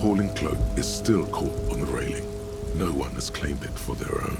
appalling cloak is still caught on the railing. No one has claimed it for their own.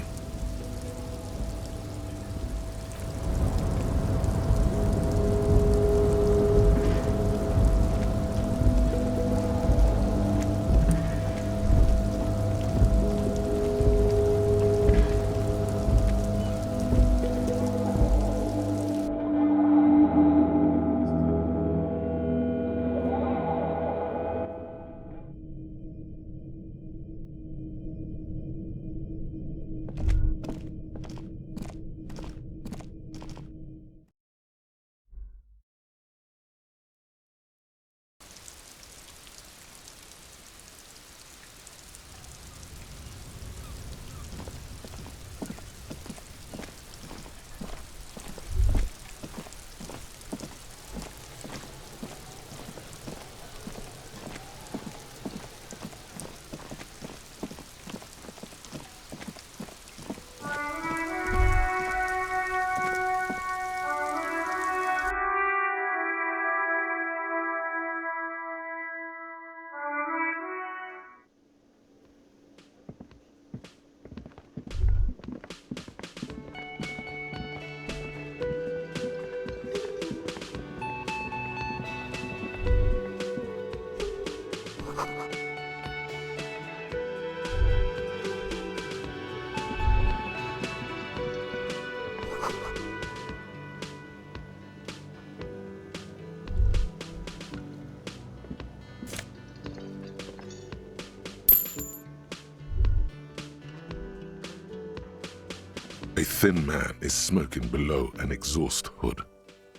A thin man is smoking below an exhaust hood,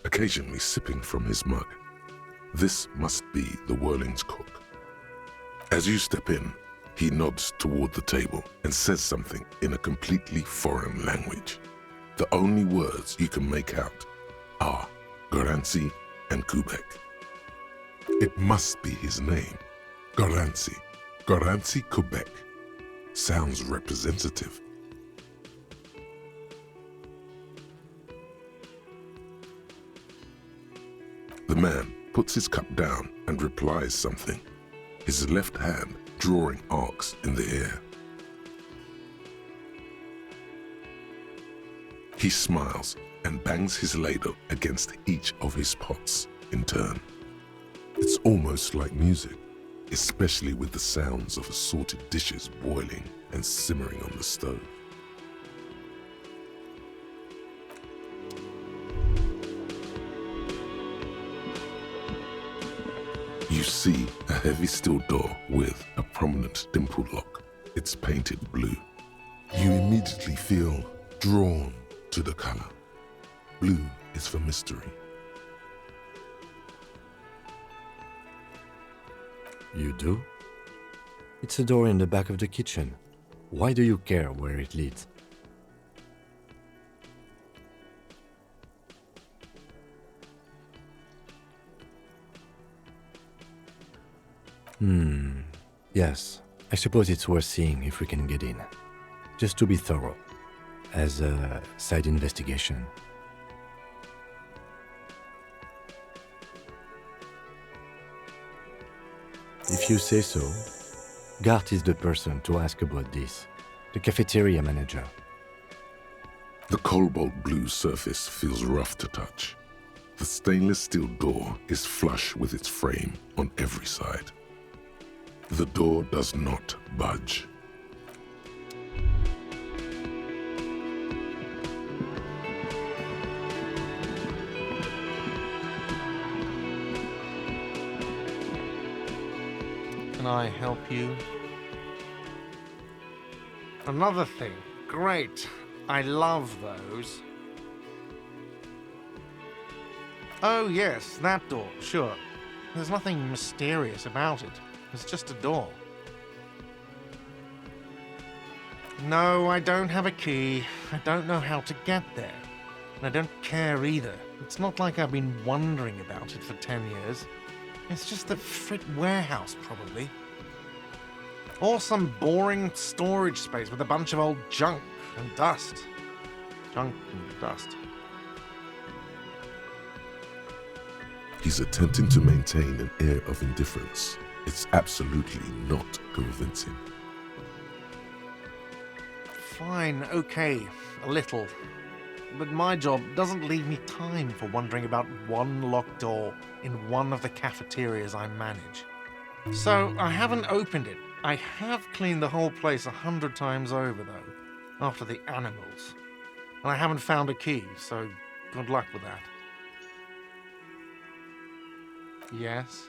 occasionally sipping from his mug. This must be the Whirling's cook. As you step in, he nods toward the table and says something in a completely foreign language. The only words you can make out are Garanci and Kubek. It must be his name, Garanci. Garanci Kubek. Sounds representative. The man puts his cup down and replies something, his left hand drawing arcs in the air. He smiles and bangs his ladle against each of his pots in turn. It's almost like music, especially with the sounds of assorted dishes boiling and simmering on the stove. You see a heavy steel door with a prominent dimpled lock. It's painted blue. You immediately feel drawn to the color. Blue is for mystery. You do? It's a door in the back of the kitchen. Why do you care where it leads? Yes, I suppose it's worth seeing if we can get in. Just to be thorough, as a side investigation. If you say so, Gart is the person to ask about this, the cafeteria manager. The cobalt blue surface feels rough to touch. The stainless steel door is flush with its frame on every side. The door does not budge. Can I help you? Another thing. Great. I love those. Oh yes, that door, sure. There's nothing mysterious about it. It's just a door. No, I don't have a key. I don't know how to get there. And I don't care either. It's not like I've been wondering about it for 10 years. It's just a frit warehouse, probably. Or some boring storage space with a bunch of old junk and dust. Junk and dust. He's attempting to maintain an air of indifference, It's absolutely not convincing. Fine, okay, a little. But my job doesn't leave me time for wondering about one locked door in one of the cafeterias I manage. So I haven't opened it. I have cleaned the whole place 100 times over, though, after the animals. And I haven't found a key, so good luck with that. Yes?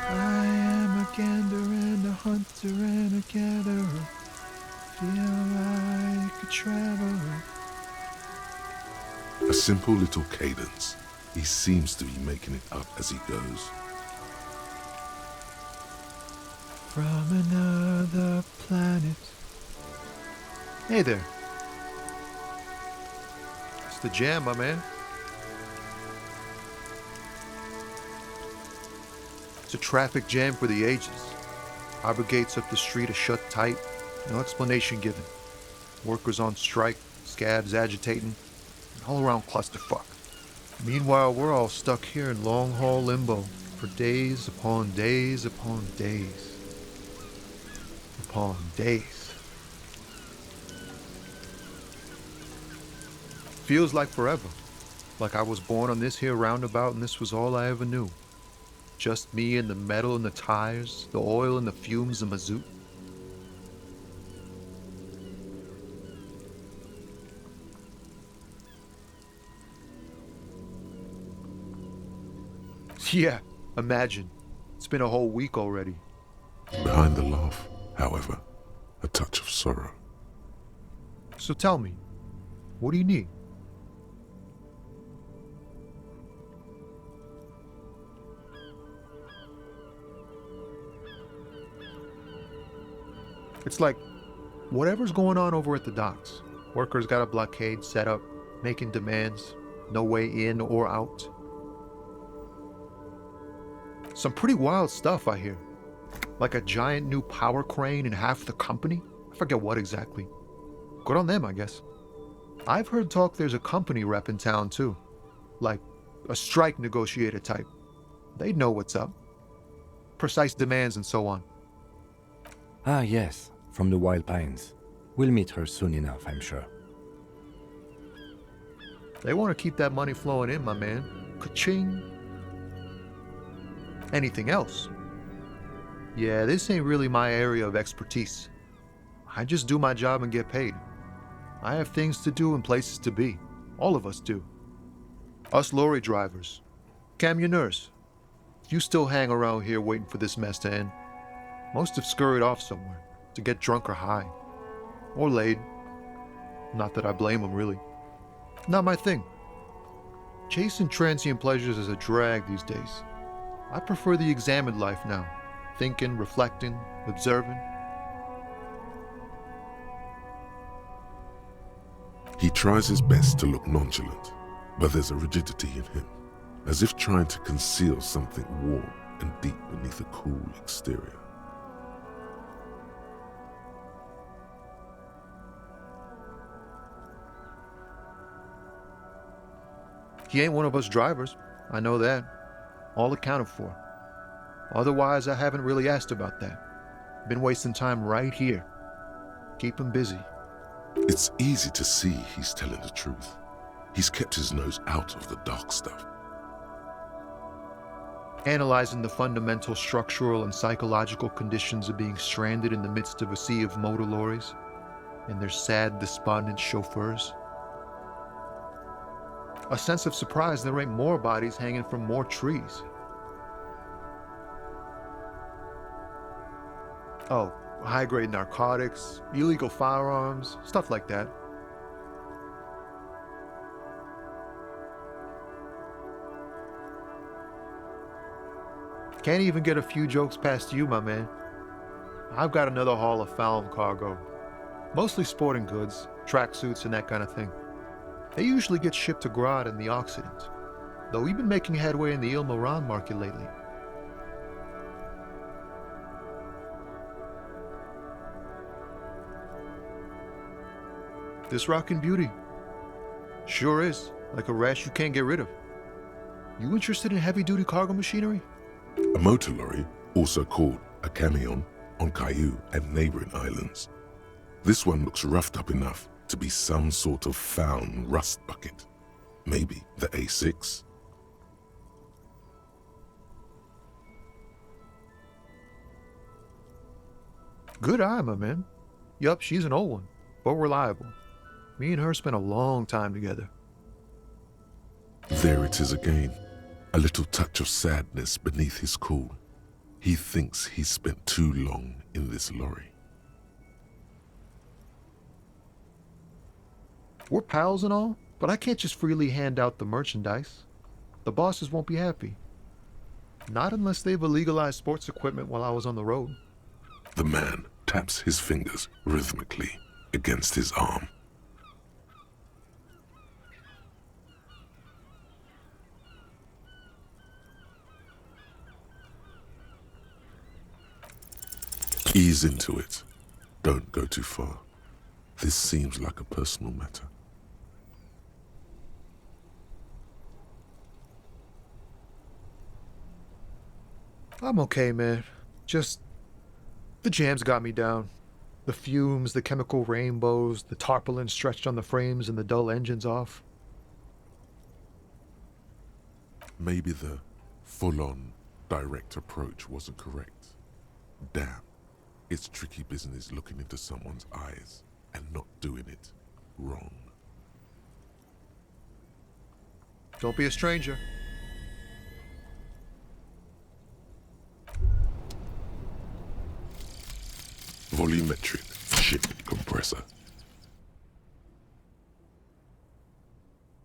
I am a gander and a hunter and a gatherer. Feel like a traveler. A simple little cadence. He seems to be making it up as he goes. From another planet. Hey there. It's the jam, my man. It's a traffic jam for the ages. Harbor gates up the street are shut tight. No explanation given. Workers on strike, scabs agitating. An all-around clusterfuck. Meanwhile, we're all stuck here in long-haul limbo for days upon days upon days. Upon days. Feels like forever. Like I was born on this here roundabout and this was all I ever knew. Just me and the metal and the tires, the oil and the fumes of mazout. Yeah, imagine. It's been a whole week already. Behind the laugh, however, a touch of sorrow. So tell me, what do you need? It's like, whatever's going on over at the docks. Workers got a blockade set up, making demands, no way in or out. Some pretty wild stuff, I hear. Like a giant new power crane in half the company? I forget what exactly. Good on them, I guess. I've heard talk there's a company rep in town, too. Like, a strike negotiator type. They'd know what's up. Precise demands and so on. Ah, yes, from the Wild Pines. We'll meet her soon enough, I'm sure. They want to keep that money flowing in, my man. Ka-ching. Anything else? Yeah, this ain't really my area of expertise. I just do my job and get paid. I have things to do and places to be. All of us do. Us lorry drivers. Camionneurs. You still hang around here waiting for this mess to end. Most have scurried off somewhere to get drunk or high. Or laid. Not that I blame them, really. Not my thing. Chasing transient pleasures is a drag these days. I prefer the examined life now. Thinking, reflecting, observing. He tries his best to look nonchalant, but there's a rigidity in him, as if trying to conceal something warm and deep beneath a cool exterior. He ain't one of us drivers. I know that. All accounted for. Otherwise, I haven't really asked about that. Been wasting time right here. Keep him busy. It's easy to see he's telling the truth. He's kept his nose out of the dark stuff. Analyzing the fundamental structural and psychological conditions of being stranded in the midst of a sea of motor lorries and their sad, despondent chauffeurs. A sense of surprise there ain't more bodies hanging from more trees. Oh, high-grade narcotics, illegal firearms, stuff like that. Can't even get a few jokes past you, my man. I've got another haul of found cargo. Mostly sporting goods, tracksuits, and that kind of thing. They usually get shipped to Grad in the Occident, though we've been making headway in the Il-Moran market lately. This rockin' beauty. Sure is, like a rash you can't get rid of. You interested in heavy-duty cargo machinery? A motor lorry, also called a camion, on Caillou and neighboring islands. This one looks roughed up enough to be some sort of found rust bucket. Maybe the A6? Good eye, my man. Yup, she's an old one, but reliable. Me and her spent a long time together. There it is again. A little touch of sadness beneath his cool. He thinks he's spent too long in this lorry. We're pals and all, but I can't just freely hand out the merchandise. The bosses won't be happy. Not unless they've illegalized sports equipment while I was on the road. The man taps his fingers rhythmically against his arm. Ease into it. Don't go too far. This seems like a personal matter. I'm okay, man. Just... the jams got me down. The fumes, the chemical rainbows, the tarpaulin stretched on the frames and the dull engines off. Maybe the full-on, direct approach wasn't correct. Damn, it's tricky business looking into someone's eyes and not doing it wrong. Don't be a stranger. Volumetric ship compressor.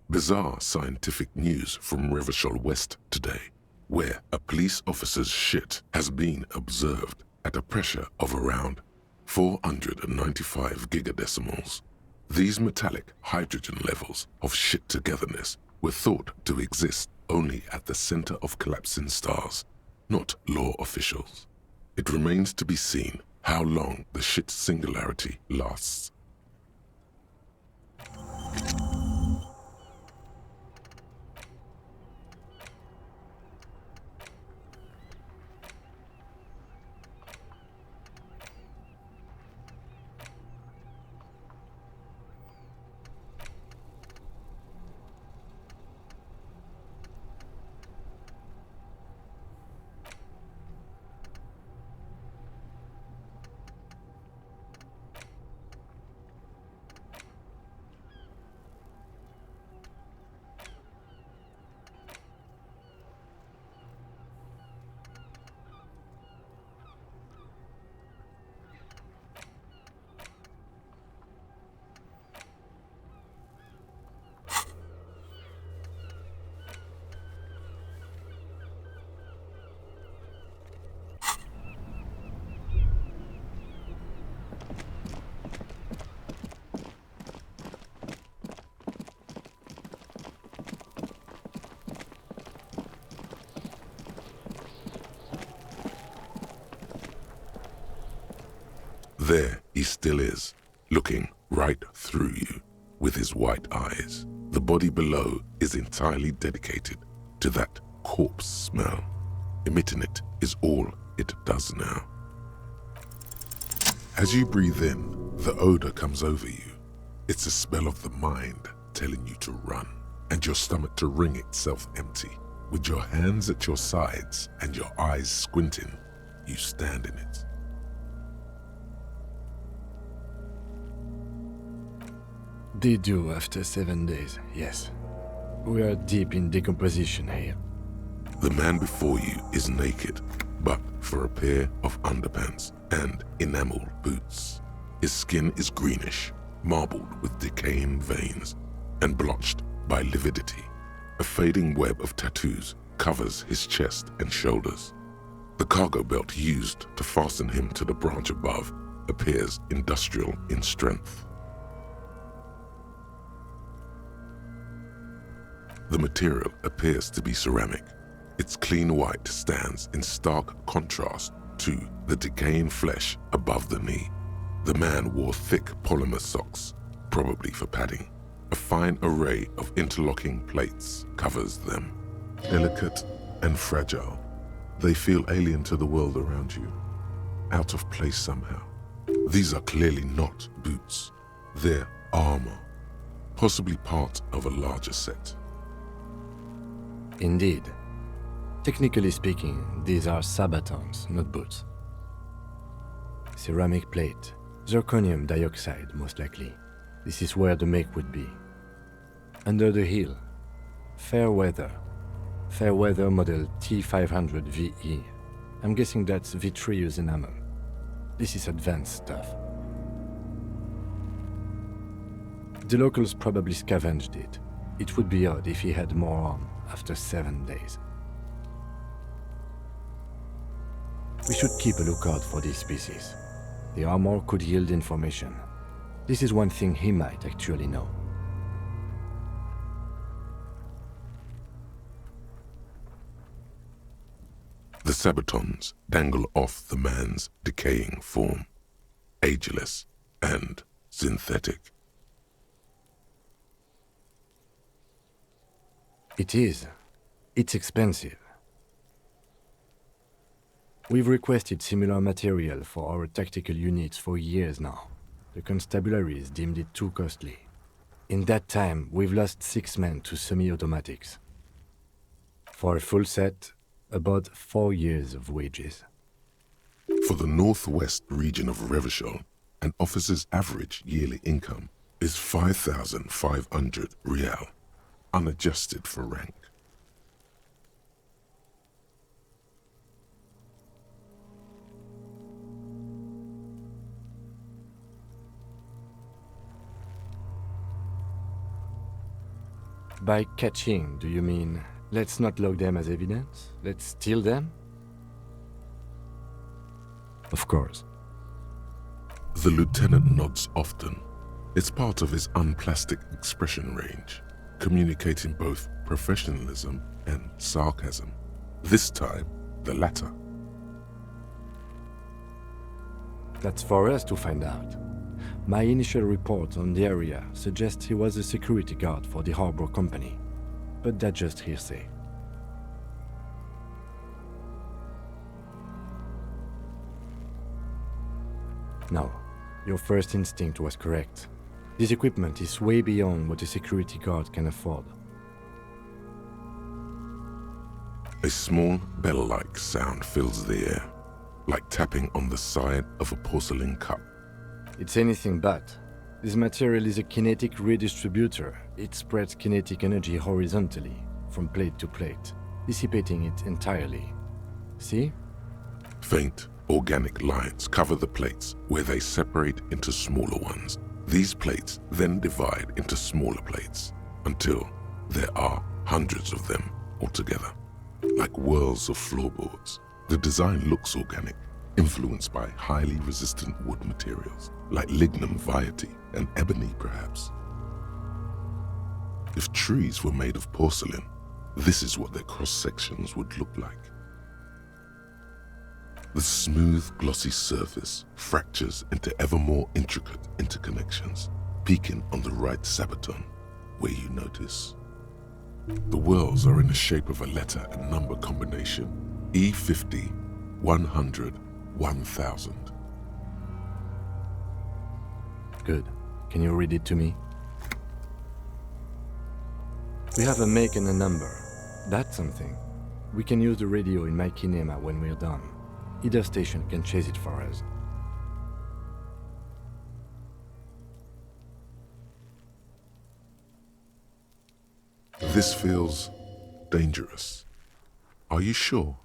Bizarre scientific news from Revachol West today, where a police officer's shit has been observed at a pressure of around 495 gigadecimals. These metallic hydrogen levels of shit togetherness were thought to exist only at the center of collapsing stars, not law officials. It remains to be seen how long the shit singularity lasts. There he still is, looking right through you with his white eyes. The body below is entirely dedicated to that corpse smell. Emitting it is all it does now. As you breathe in, the odor comes over you. It's a smell of the mind telling you to run, and your stomach to wring itself empty. With your hands at your sides and your eyes squinting, you stand in it. They do after 7 days, yes. We are deep in decomposition here. The man before you is naked, but for a pair of underpants and enameled boots. His skin is greenish, marbled with decaying veins, and blotched by lividity. A fading web of tattoos covers his chest and shoulders. The cargo belt used to fasten him to the branch above appears industrial in strength. The material appears to be ceramic. Its clean white stands in stark contrast to the decaying flesh above the knee. The man wore thick polymer socks, probably for padding. A fine array of interlocking plates covers them. Delicate and fragile, they feel alien to the world around you, out of place somehow. These are clearly not boots. They're armor, possibly part of a larger set. Indeed. Technically speaking, these are sabatons, not boots. Ceramic plate, zirconium dioxide most likely. This is where the make would be. Under the heel, fair weather model T500 VE. I'm guessing that's vitreous enamel. This is advanced stuff. The locals probably scavenged it. It would be odd if he had more on after 7 days. We should keep a lookout for these species. The armor could yield information. This is one thing he might actually know. The sabatons dangle off the man's decaying form, ageless and synthetic. It is. It's expensive. We've requested similar material for our tactical units for years now. The constabularies deemed it too costly. In that time, we've lost 6 men to semi-automatics. For a full set, about 4 years of wages. For the northwest region of Revachol, an officer's average yearly income is 5,500 rial, unadjusted for rank. By catching, do you mean let's not log them as evidence? Let's steal them? Of course. The lieutenant nods often. It's part of his unplastic expression range, communicating both professionalism and sarcasm. This time, the latter. That's for us to find out. My initial report on the area suggests he was a security guard for the harbor company, but that's just hearsay. No, your first instinct was correct. This equipment is way beyond what a security guard can afford. A small bell-like sound fills the air, like tapping on the side of a porcelain cup. It's anything but. This material is a kinetic redistributor. It spreads kinetic energy horizontally, from plate to plate, dissipating it entirely. See? Faint, organic lines cover the plates where they separate into smaller ones. These plates then divide into smaller plates until there are hundreds of them altogether, like whirls of floorboards. The design looks organic, influenced by highly resistant wood materials, like lignum vitae and ebony perhaps. If trees were made of porcelain, this is what their cross-sections would look like. The smooth, glossy surface fractures into ever more intricate interconnections, peaking on the right sabaton, where you notice. The whirls are in the shape of a letter and number combination, E50, 100, 1000. Good. Can you read it to me? We have a make and a number. That's something. We can use the radio in my kinema when we're done. Either station can chase it for us. This feels dangerous. Are you sure?